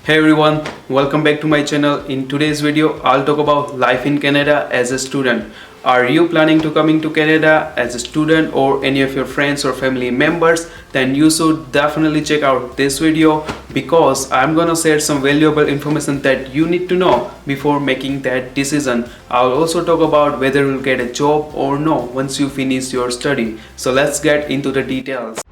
Hey everyone, welcome back to my channel. In today's video, I'll talk about life in Canada as a student. Are you planning to coming to Canada as a student or any of your friends or family members? Then you should definitely check out this video because I'm gonna share some valuable information that you need to know before making that decision. I'll also talk about whether you'll get a job or no once you finish your study. So let's get into the details.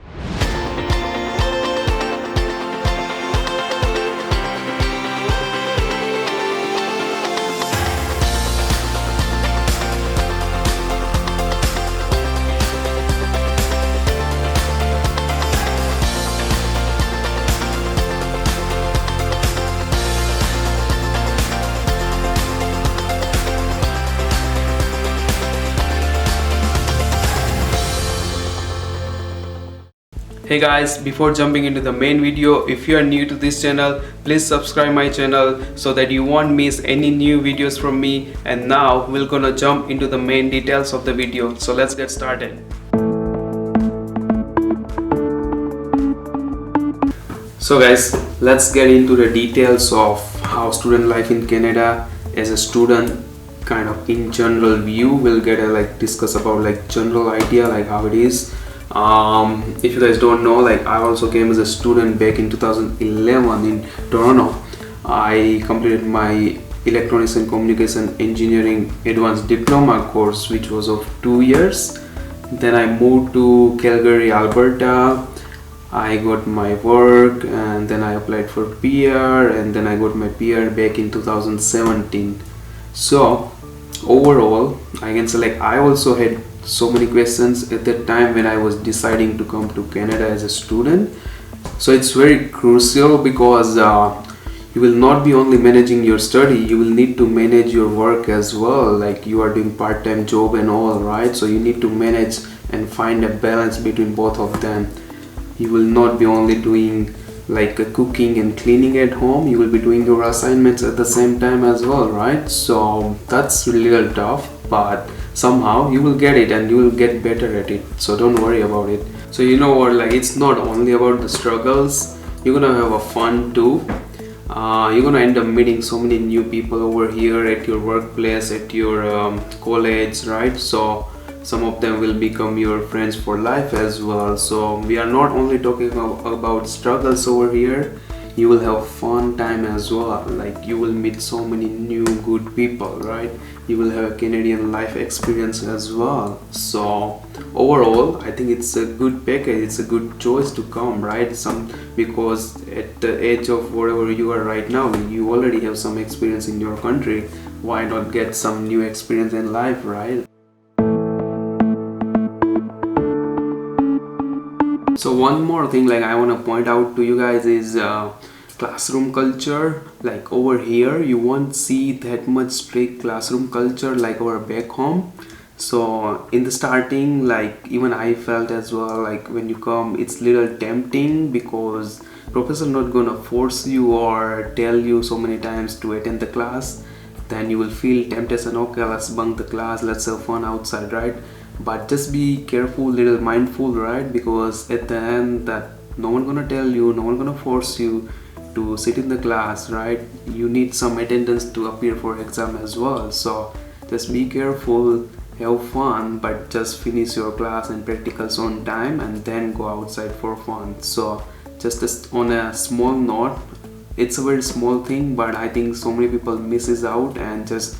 Hey guys, before jumping into the main video, if you are new to this channel, please subscribe my channel so that you won't miss any new videos from me. And now we're gonna jump into the main details of the video. So let's get started. So guys, let's get into the details of how student life in Canada as a student, kind of in general view. We'll get a discuss about general idea how it is. If you guys don't know, I also came as a student back in 2011 in Toronto. I completed my electronics and communication engineering advanced diploma course, which was of 2 years. Then I moved to Calgary, Alberta. I got my work and then I applied for PR and then I got my PR back in 2017. So overall I can say I also had so many questions at that time when I was deciding to come to Canada as a student. So it's very crucial because you will not be only managing your study, you will need to manage your work as well. You are doing part-time job and all, right? So you need to manage and find a balance between both of them. You will not be only doing cooking and cleaning at home, you will be doing your assignments at the same time as well, right? So that's a little tough, but somehow you will get it and you will get better at it, so don't worry about it. So you know what, it's not only about the struggles, you're gonna have a fun too. You're gonna end up meeting so many new people over here at your workplace, at your college, right? So some of them will become your friends for life as well. So we are not only talking about struggles over here, you will have fun time as well. You will meet so many new good people, right? You will have a Canadian life experience as well. So overall I think it's a good package, it's a good choice to come, right? Because at the age of whatever you are right now, you already have some experience in your country. Why not get some new experience in life, right? So one more thing I want to point out to you guys is classroom culture. Over here you won't see that much strict classroom culture over back home. So in the starting, even I felt as well, when you come it's little tempting because professor not gonna force you or tell you so many times to attend the class. Then you will feel temptation, okay, let's bunk the class, let's have fun outside, right? But just be careful, little mindful, right? Because at the end that no one gonna tell you, no one gonna force you to sit in the class, right? You need some attendance to appear for exam as well. So just be careful, have fun, but just finish your class and practicals on time and then go outside for fun. So just on a small note, it's a very small thing, but I think so many people misses out, and just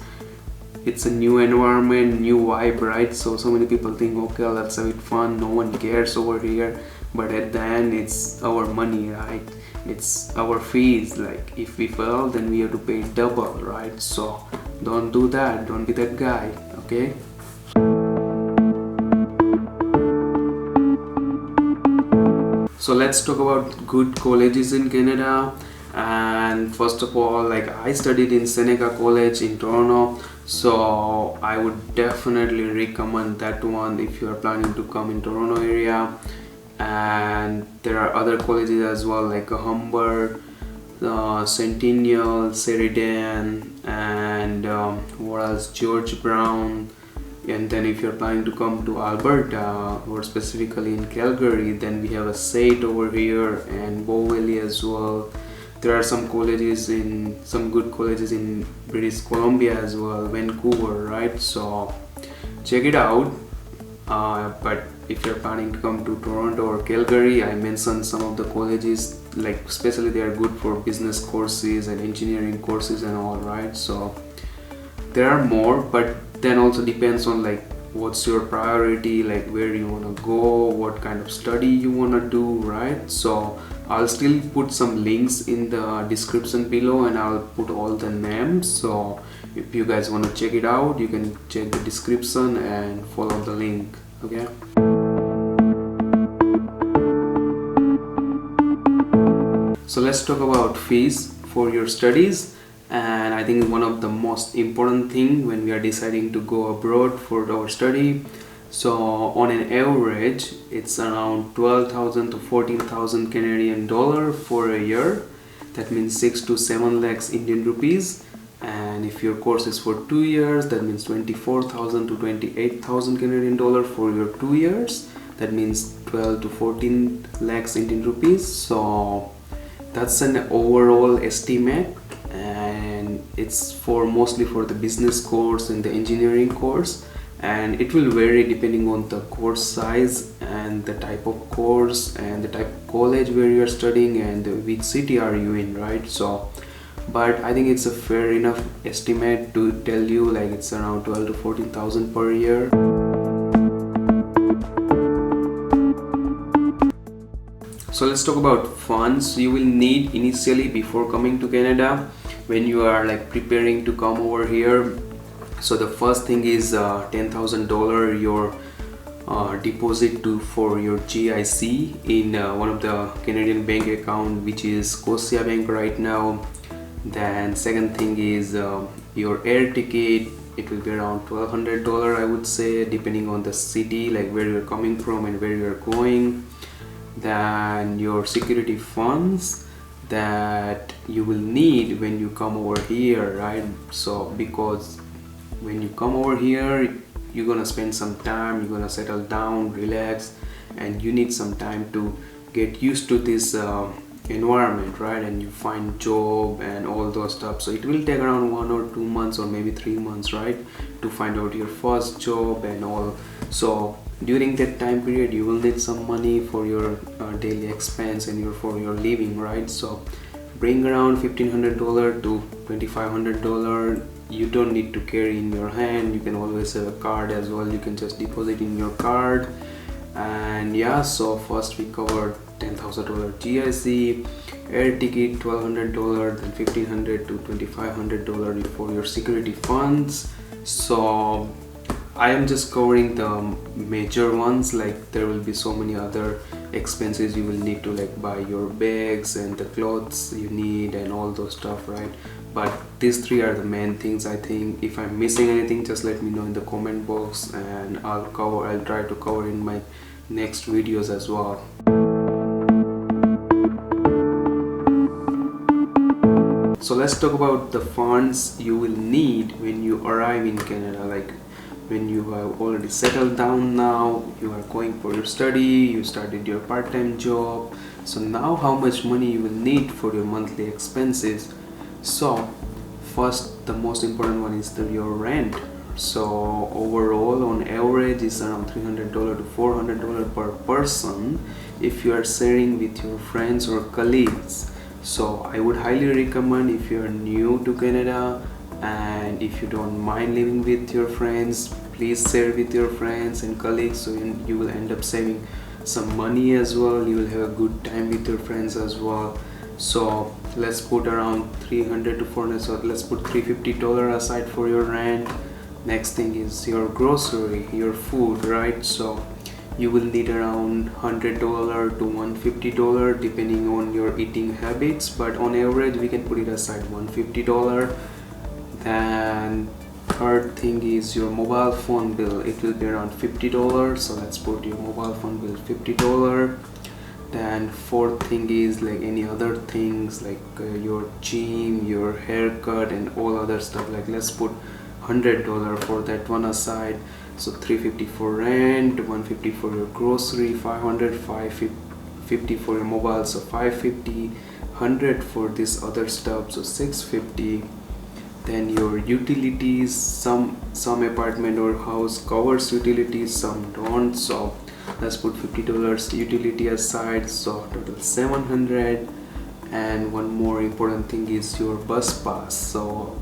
it's a new environment, new vibe, right? So many people think, okay, let's have it fun, no one cares over here, but at the end it's our money, right? It's our fees. If we fail, then we have to pay double, right? So don't do that, don't be that guy, okay? So let's talk about good colleges in Canada. And first of all, I studied in Seneca College in Toronto, so I would definitely recommend that one if you are planning to come in Toronto area. And there are other colleges as well, like Humber, Centennial, Sheridan, and what else, George Brown. And then if you're planning to come to Alberta, or specifically in Calgary, then we have a SAIT over here and Bow Valley as well. There are some good colleges in British Columbia as well, Vancouver, right? So check it out. But if you're planning to come to Toronto or Calgary, I mentioned some of the colleges, like especially they are good for business courses and engineering courses and all, right? So there are more, but then also depends on like what's your priority, like where you want to go, what kind of study you want to do, right? So I'll still put some links in the description below, and I'll put all the names. So if you guys want to check it out, you can check the description and follow the link. Okay. So let's talk about fees for your studies. And I think one of the most important thing when we are deciding to go abroad for our study, so on an average it's around 12,000 to 14,000 Canadian dollar for a year. That means 6 to 7 lakhs Indian rupees. And if your course is for 2 years, that means 24,000 to 28,000 Canadian dollar for your 2 years. That means 12 to 14 lakhs Indian rupees. So that's an overall estimate, and it's for mostly for the business course and the engineering course, and it will vary depending on the course size and the type of course and the type of college where you are studying and which city are you in, right? So but I think it's a fair enough estimate to tell you like it's around 12 to 14,000 per year. So let's talk about funds you will need initially before coming to Canada when you are like preparing to come over here. So the first thing is $10,000 your deposit for your GIC in one of the Canadian bank account, which is Scotia Bank right now. Then second thing is your air ticket. It will be around $1,200, I would say, depending on the city, like where you're coming from and where you're going. Then your security funds that you will need when you come over here, right? So because when you come over here, you're gonna spend some time, you're gonna settle down, relax, and you need some time to get used to this environment, right? And you find job and all those stuff. So it will take around 1 or 2 months or maybe 3 months, right, to find out your first job and all. So during that time period you will need some money for your daily expense and for your living, right? So bring around $1,500 to $2,500. You don't need to carry in your hand, you can always have a card as well, you can just deposit in your card. And yeah, so first we covered $10,000 GIC, air ticket $1,200, then $1,500 to $2,500 for your security funds. So I am just covering the major ones, like there will be so many other expenses you will need to like buy your bags and the clothes you need and all those stuff, right? But these three are the main things. I think if I'm missing anything, just let me know in the comment box and I'll try to cover in my next videos as well. So let's talk about the funds you will need when you arrive in Canada, like when you have already settled down now, you are going for your study, you started your part-time job. So now how much money you will need for your monthly expenses. So first, the most important one is your rent. So overall on average is around $300 to $400 per person if you are sharing with your friends or colleagues. So I would highly recommend, if you are new to Canada and if you don't mind living with your friends, please share with your friends and colleagues, so you will end up saving some money as well. You will have a good time with your friends as well. So let's put around $300 to $400, so let's put $350 aside for your rent. Next thing is your grocery, your food, right? So you will need around $100 to $150 depending on your eating habits, but on average we can put it aside $150. Then third thing is your mobile phone bill. It will be around $50, so let's put your mobile phone bill $50. Then fourth thing is like any other things like your gym, your haircut and all other stuff, like let's put $100 for that one aside. So $350 for rent, $150 for your grocery, $500, $550 for your mobile, so $550, 100 for this other stuff, so 650. Then your utilities, some apartment or house covers utilities, some don't, so let's put $50 utility aside, so total 700. And one more important thing is your bus pass. So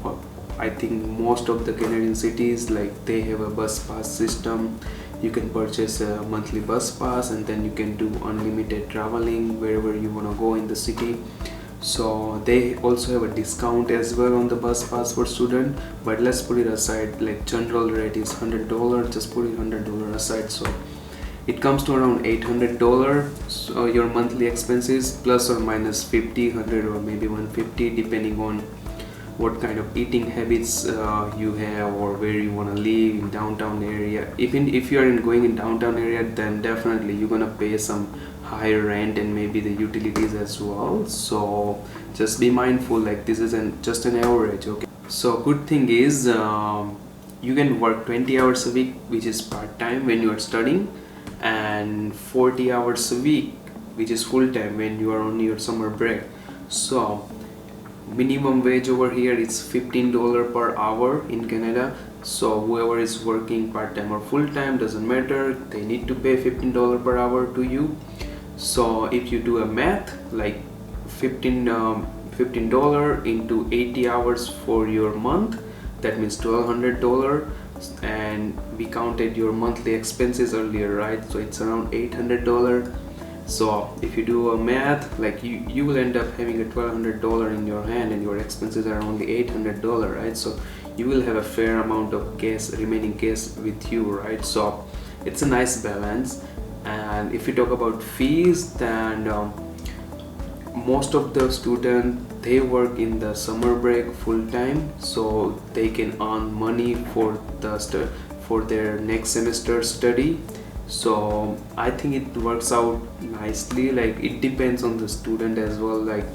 I think most of the Canadian cities, like, they have a bus pass system. You can purchase a monthly bus pass and then you can do unlimited traveling wherever you want to go in the city. So they also have a discount as well on the bus pass for student, but let's put it aside. Like, general rate is $100, just put it $100 aside, so it comes to around $800. So your monthly expenses plus or minus 50, 100 or maybe 150 depending on what kind of eating habits you have or where you want to live in downtown area. Even if you are going in downtown area, then definitely you're gonna pay some higher rent and maybe the utilities as well. So just be mindful, like, this is just an average, okay? So good thing is you can work 20 hours a week, which is part-time when you are studying, and 40 hours a week, which is full-time when you are on your summer break. So minimum wage over here is $15 per hour in Canada. So whoever is working part-time or full-time, doesn't matter, they need to pay $15 per hour to you. So if you do a math, like $15 into 80 hours for your month, that means $1,200. And we counted your monthly expenses earlier, right? So it's around $800. So if you do a math, like, you will end up having a $1,200 in your hand and your expenses are only $800, right? So you will have a fair amount of remaining cash with you, right? So it's a nice balance. And if you talk about fees, then most of the students, they work in the summer break full time, so they can earn money for their next semester study. So I think it works out nicely. Like, it depends on the student as well, like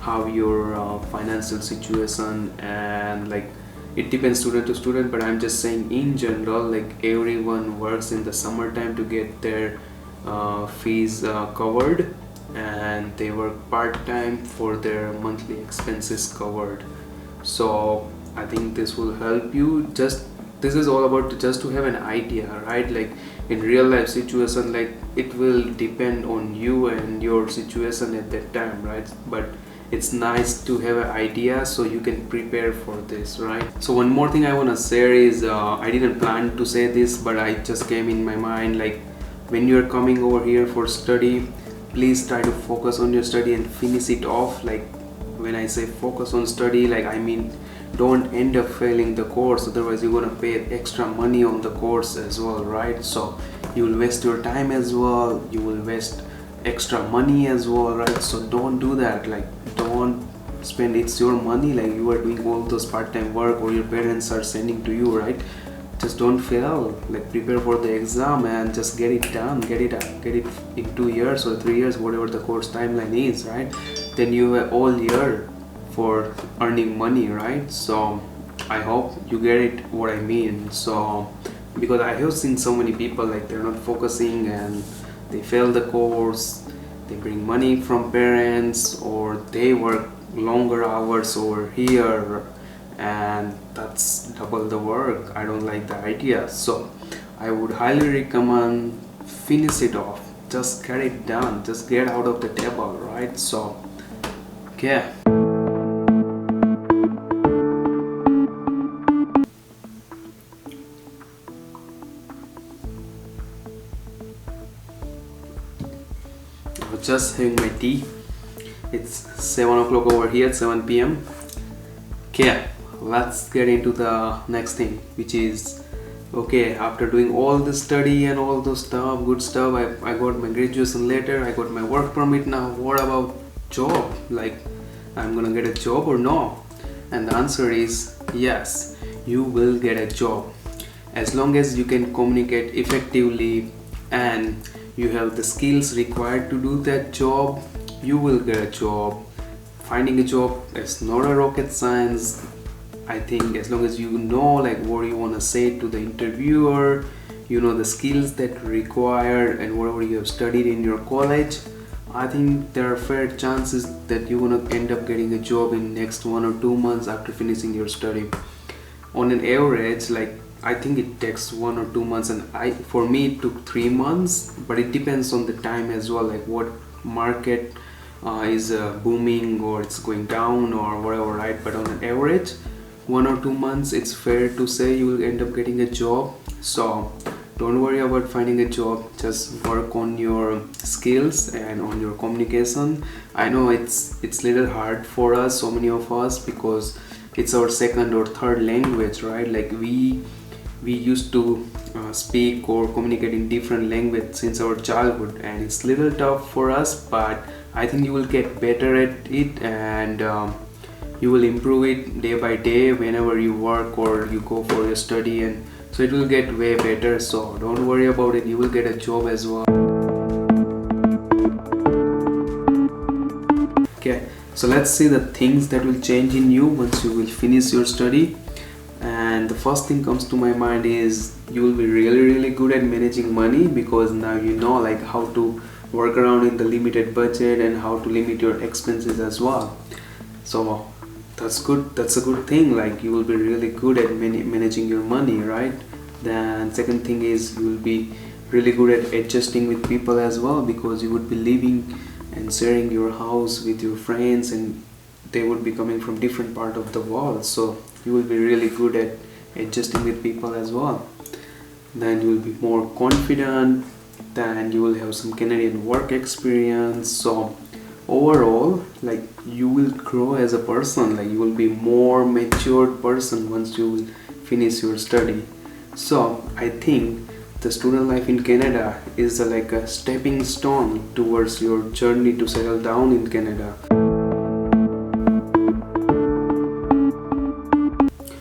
how your financial situation, and like, it depends student to student, but I'm just saying in general, like, everyone works in the summertime to get their fees covered, and they work part-time for their monthly expenses covered. So I think this will help you. This is all about just to have an idea, right? Like, in real life situation, like, it will depend on you and your situation at that time, right? But it's nice to have an idea so you can prepare for this, right? So one more thing I want to share is I didn't plan to say this, but I just came in my mind, like, when you're coming over here for study, please try to focus on your study and finish it off. Like, when I say focus on study, like, I mean, don't end up failing the course, otherwise you're gonna pay extra money on the course as well, right? So you will waste your time as well, you will waste extra money as well, right? So don't do that. Like, don't spend, it's your money, like, you are doing all those part-time work or your parents are sending to you, right? Just don't fail. Like, prepare for the exam and just get it done, get it in 2 years or 3 years, whatever the course timeline is, right? Then you have all year for earning money, right? So I hope you get it what I mean. So because I have seen so many people, like, they're not focusing and they fail the course, they bring money from parents, or they work longer hours over here, and that's double the work. I don't like the idea. So I would highly recommend finish it off, just get it done, just get out of the table, right? So okay. Just having my tea. It's 7 o'clock over here, 7 p.m. Okay, let's get into the next thing, which is, okay, after doing all the study and all those stuff, good stuff, I got my graduation letter, I got my work permit. Now what about job? Like, I'm gonna get a job or no? And the answer is yes, you will get a job. As long as you can communicate effectively and you have the skills required to do that job, you will get a job. Finding a job is not a rocket science. I think as long as you know, like, what you want to say to the interviewer, you know the skills that required and whatever you have studied in your college, I think there are fair chances that you're gonna end up getting a job in next 1 or 2 months after finishing your study. On an average, like I think it takes 1 or 2 months, and for me it took 3 months, but it depends on the time as well, like what market is booming or it's going down or whatever, right? But on an average, 1 or 2 months, it's fair to say you will end up getting a job. So don't worry about finding a job, just work on your skills and on your communication. I know it's little hard for us, so many of us, because it's our second or third language, right? Like we used to speak or communicate in different language since our childhood, and it's little tough for us, but I think you will get better at it, and you will improve it day by day whenever you work or you go for your study, and so it will get way better. So don't worry about it, you will get a job as well. Okay, so let's see the things that will change in you once you will finish your study. And the first thing comes to my mind is you will be really good at managing money, because now you know like how to work around in the limited budget and how to limit your expenses as well. So that's good, that's a good thing, like you will be really good at managing your money, right? Then second thing is you will be really good at adjusting with people as well, because you would be living and sharing your house with your friends, and they would be coming from different part of the world, so you will be really good at adjusting with people as well. Then you will be more confident, then you will have some Canadian work experience. So overall, like you will grow as a person, like you will be more matured person once you will finish your study. So I think the student life in Canada is like a stepping stone towards your journey to settle down in Canada.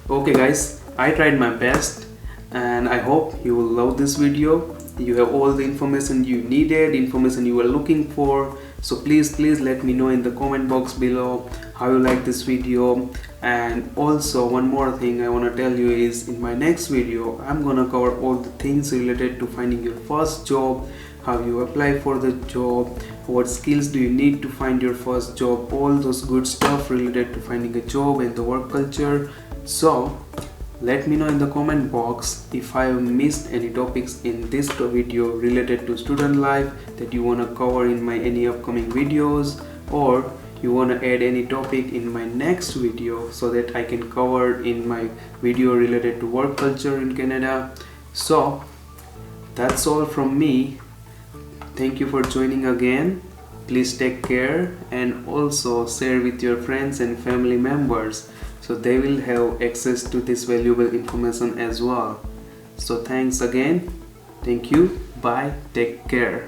Okay guys, I tried my best, and I hope you will love this video. You have all the information you needed, information you were looking for. So please let me know in the comment box below how you like this video. And also one more thing I want to tell you is, in my next video I'm gonna cover all the things related to finding your first job, how you apply for the job, what skills do you need to find your first job, all those good stuff related to finding a job and the work culture. So let me know in the comment box if I have missed any topics in this video related to student life that you want to cover in my any upcoming videos, or you want to add any topic in my next video so that I can cover in my video related to work culture in Canada. So that's all from me. Thank you for joining again. Please take care, and also share with your friends and family members, so they will have access to this valuable information as well. So thanks again. Thank you. Bye. Take care.